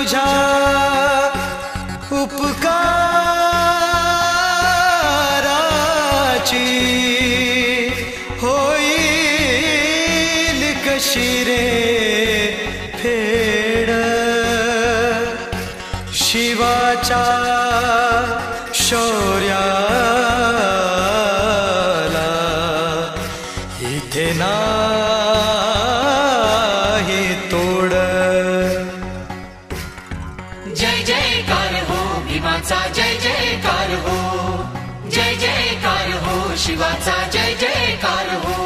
तुझ्या उपकाराची होईल कशी रे फेड शिवाच्या शौर्याला इथे नाही तोड जय जयकार हो भीमाचा जय जयकार हो जय जयकार हो शिवाचा जय जयकार हो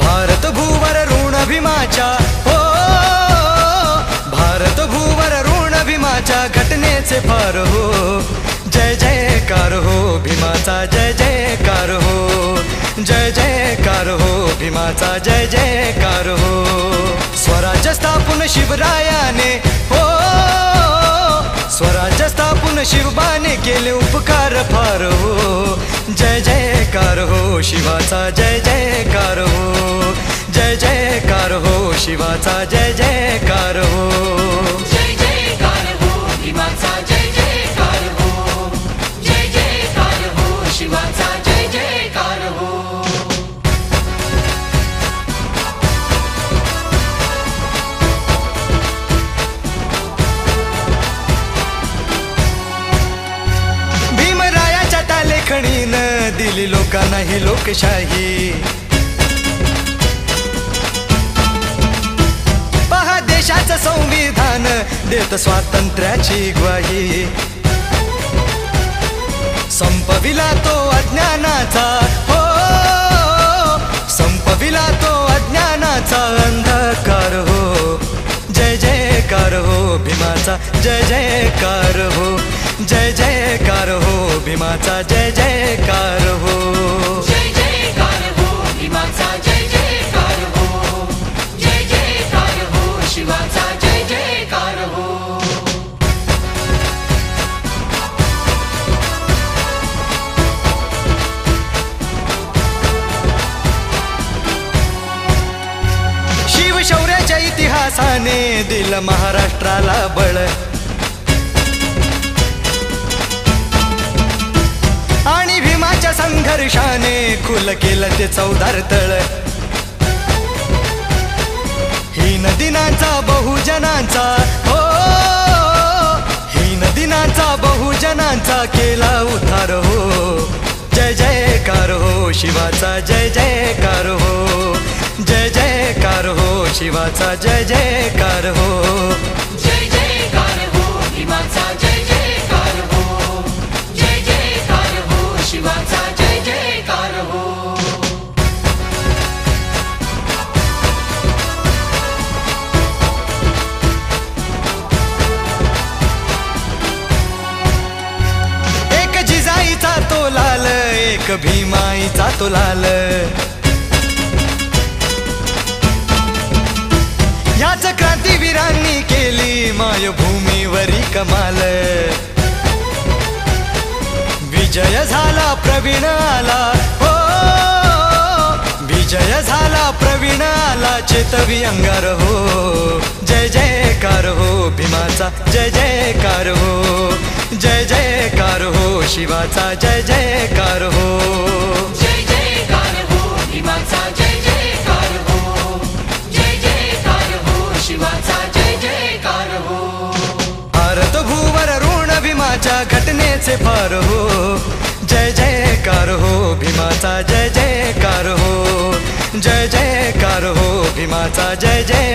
भारत भूवर ऋण भीमाच्या हो भारत भूवर ऋण भीमाच्या घटनेचे फार हो जय जयकार हो भीमाचा जय जयकार हो जय जयकार हो भीमाचा जय जयकार हो स्वराज्य स्थापून शिवरायाने हो स्वराज्य स्थापून शिवबाने केले उपकार फार हो जय जयकार हो शिवाचा जय जयकार हो जय जयकार हो शिवाचा जय जयकार हो जय जयकार हो भीमाचा जय जयकार हो जय जयकार हो शिवाचा जय जयकार हो भीमरायाच्या त्या लेखणीनं दिली लोकांना ही लोकशाही पहा देशाचं संविधान देत स्वातंत्र्याची ग्वाही संपविला तो अज्ञानाचा हो संपविला तो अज्ञानाचा अंधकार हो जय जयकार हो भीमाचा जय जयकार हो जय जयकार हो भीमाचा जय जयकार हो जय जयकार हो भीमाचा जय जयकार हो जय जयकार हो शिवाचा जय जयकार हो शिवशौर्याच्या इतिहासाने दिलं महाराष्ट्राला बळ आणि भीमाच्या संघर्षाने खुल केलं ते चौदार तळ हीन दिनांचा बहुजनांचा हो हीन दिनांचा बहुजनांचा केला उद्धार हो जय जयकार हो शिवाचा जय जयकार हो जय जयकार हो शिवाचा जय जयकार हो जय जयकार हो भीमाचा जय जयकार हो जय जयकार हो शिवाचा जय जयकार हो एक जिजाईचा तो लाल एक भीमाईचा तो लाल याच क्रांतीवीरांनी केली मायभूमीवरी कमाल विजय झाला प्रवीण आला हो विजय झाला प्रवीण आला चेतवी अंगार हो जय जयकार हो भीमाचा जय जयकार हो जय जयकार हो शिवाचा जय जयकार हो जय जयकार हो भीमाचा जय जयकार हो जय जयकार हो शिवाचा जय जयकार हो भारत भूवर ऋण भीमाच्या घटनेचे फार हो जय जयकार हो भीमाचा जय जयकार हो जय जयकार हो भीमाचा जय जय